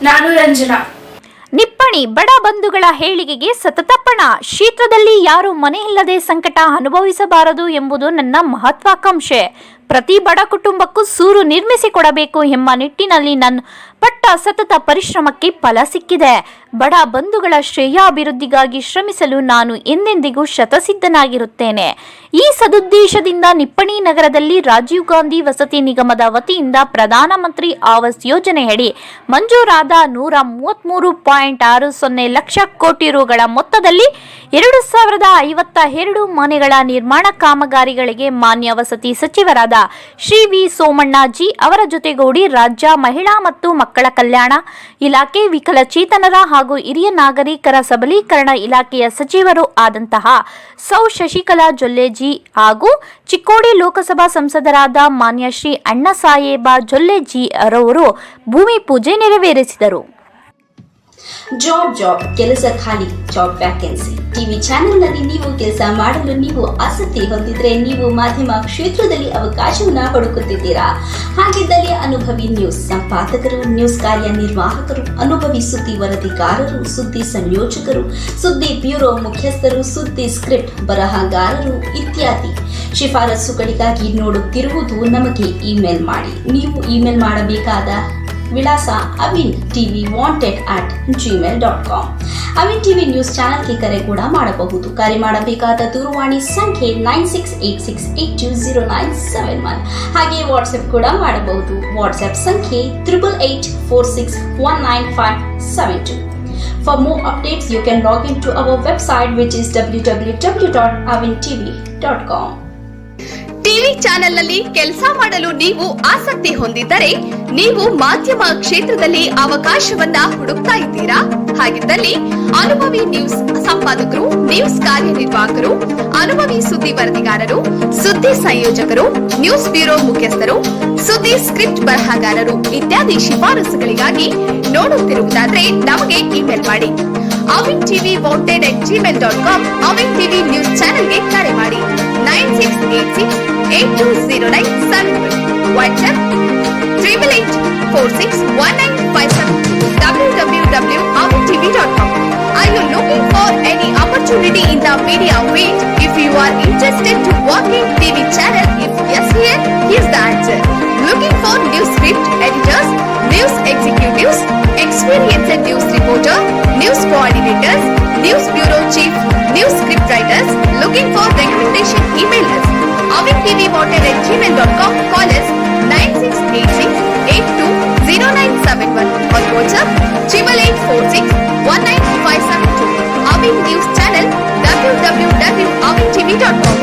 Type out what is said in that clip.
ನಾನು ರಂಜನಾ. ನಿಪ್ಪಣಿ ಬಡ ಬಂಧುಗಳ ಹೇಳಿಕೆಗೆ ಸತತಪ್ಪಣ. ಶೀಘ್ರದಲ್ಲಿ ಯಾರು ಮನೆಯಿಲ್ಲದೆ ಸಂಕಟ ಅನುಭವಿಸಬಾರದು ಎಂಬುದು ನನ್ನ ಮಹತ್ವಾಕಾಂಕ್ಷೆ. ಪ್ರತಿ ಬಡ ಕುಟುಂಬಕ್ಕೂ ಸೂರು ನಿರ್ಮಿಸಿಕೊಡಬೇಕು ಎಂಬ ನಿಟ್ಟಿನಲ್ಲಿ ನನ್ನ ಪಟ್ಟ ಸತತ ಪರಿಶ್ರಮಕ್ಕೆ ಫಲ ಸಿಕ್ಕಿದೆ. ಬಡ ಬಂಧುಗಳ ಶ್ರೇಯಾಭಿವೃದ್ಧಿಗಾಗಿ ಶ್ರಮಿಸಲು ನಾನು ಎಂದೆಂದಿಗೂ ಶತಸಿದ್ಧನಾಗಿರುತ್ತೇನೆ. ಈ ಸದುದ್ದೇಶದಿಂದ ನಿಪ್ಪಣಿ ನಗರದಲ್ಲಿ ರಾಜೀವ್ ಗಾಂಧಿ ವಸತಿ ನಿಗಮದ ವತಿಯಿಂದ ಪ್ರಧಾನಮಂತ್ರಿ ಆವಾಸ್ ಯೋಜನೆಯಡಿ ಮಂಜೂರಾದ 133.60 ಲಕ್ಷ ಕೋಟಿ ರುಗಳ ಮೊತ್ತದಲ್ಲಿ 2052 ಮನೆಗಳ ನಿರ್ಮಾಣ ಕಾಮಗಾರಿಗಳಿಗೆ ಮಾನ್ಯ ವಸತಿ ಸಚಿವರಾದ ಶ್ರೀ ವಿ ಸೋಮಣ್ಣಾಜಿ ಅವರ ಜೊತೆಗೂಡಿ ರಾಜ್ಯ ಮಹಿಳಾ ಮತ್ತು ಮಕ್ಕಳ ಕಲ್ಯಾಣ ಇಲಾಖೆ, ವಿಕಲಚೇತನರ ಹಾಗೂ ಹಿರಿಯ ನಾಗರಿಕರ ಸಬಲೀಕರಣ ಇಲಾಖೆಯ ಸಚಿವರು ಆದಂತಹ ಸೌ ಶಶಿಕಲಾ ಜೊಲ್ಲೆಜಿ ಹಾಗೂ ಚಿಕ್ಕೋಡಿ ಲೋಕಸಭಾ ಸಂಸದರಾದ ಮಾನ್ಯ ಶ್ರೀ ಅಣ್ಣಸಾಹೇಬ ಜೊಲ್ಲೆಜಿ ಅವರವರು ಭೂಮಿ ಪೂಜೆ ನೆರವೇರಿಸಿದರು. ಜಾಬ್ ಕೆಲಸ ಖಾಲಿ, ಜಾಬ್ ವ್ಯಾಕೆನ್ಸಿ. ಟಿವಿ ಚಾನೆಲ್ನಲ್ಲಿ ನೀವು ಕೆಲಸ ಮಾಡಲು ನೀವು ಆಸಕ್ತಿ ಹೊಂದಿದ್ರೆ, ನೀವು ಮಾಧ್ಯಮ ಕ್ಷೇತ್ರದಲ್ಲಿ ಅವಕಾಶವನ್ನ ಹುಡುಕುತ್ತಿದ್ದೀರಾ, ಹಾಗಿದ್ದಲ್ಲಿ ಅನುಭವಿ ನ್ಯೂಸ್ ಸಂಪಾದಕರು, ನ್ಯೂಸ್ ಕಾರ್ಯನಿರ್ವಾಹಕರು, ಅನುಭವಿ ಸುದ್ದಿ ವರದಿಗಾರರು, ಸುದ್ದಿ ಸಂಯೋಜಕರು, ಸುದ್ದಿ ಬ್ಯೂರೋ ಮುಖ್ಯಸ್ಥರು, ಸುದ್ದಿ ಸ್ಕ್ರಿಪ್ಟ್ ಬರಹಗಾರರು ಇತ್ಯಾದಿ ಶಿಫಾರಸುಗಳಿಗಾಗಿ ನೋಡುತ್ತಿರುವುದು ನಮಗೆ ಇಮೇಲ್ ಮಾಡಿ. ನೀವು ಇಮೇಲ್ ಮಾಡಬೇಕಾದ ವಿಳಾಸ avintvwanted@gmail.com. ಅವಿನ್ ಟಿವಿ ನ್ಯೂಸ್ ಚಾನೆಲ್ಗೆ ಕರೆ ಕೂಡ ಮಾಡಬಹುದು. ಕರೆ ಮಾಡಬೇಕಾದ ದೂರವಾಣಿ ಸಂಖ್ಯೆ 9686820971. ಹಾಗೆ ವಾಟ್ಸ್ಆಪ್ ಕೂಡ ಮಾಡಬಹುದು. ವಾಟ್ಸ್ಆಪ್ ಸಂಖ್ಯೆ 8846195572. For more updates, you can log into our website which is www.avintv.com. TV ಚಾನೆಲ್ನಲ್ಲಿ ಕೆಲಸ ಮಾಡಲು ನೀವು ಆಸಕ್ತಿ ಹೊಂದಿದ್ದರೆ, ನೀವು ಮಾಧ್ಯಮ ಕ್ಷೇತ್ರದಲ್ಲಿ ಅವಕಾಶವನ್ನ ಹುಡುಕ್ತಾ ಇದ್ದೀರಾ, ಹಾಗಿದ್ದಲ್ಲಿ ಅನುಭವಿ ನ್ಯೂಸ್ ಸಂಪಾದಕರು, ನ್ಯೂಸ್ ಕಾರ್ಯನಿರ್ವಾಹಕರು, ಅನುಭವಿ ಸುದ್ದಿ ವರದಿಗಾರರು, ಸುದ್ದಿ ಸಂಯೋಜಕರು, ನ್ಯೂಸ್ ಬ್ಯೂರೋ ಮುಖ್ಯಸ್ಥರು, ಸುದ್ದಿ ಸ್ಕ್ರಿಪ್ಟ್ ಬರಹಗಾರರು ಇತ್ಯಾದಿ ಶಿಫಾರಸುಗಳಿಗಾಗಿ ನೋಡುತ್ತಿರುವುದಾದ್ರೆ ನಮಗೆ ಇಮೇಲ್ ಮಾಡಿ. avintvwanted@gmail.com. ಅವಿನ್ ಟಿವಿ ನ್ಯೂಸ್ ಚಾನೆಲ್ಗೆ ಕರೆ ಮಾಡಿ. 9686820971. WhatsApp 88461957. www.avintv.com. Are you looking for any opportunity in the media field? If you are interested to work in TV channel, if yes, here's the answer. Looking for news script editors, news executives, experienced news reporter, news coordinators, news bureau chief, news script writers. Looking for recommendation? Email us avintvwanted@gmail.com. Call us 9686820971 or WhatsApp 8846195572. Avin News Channel www.avintv.com.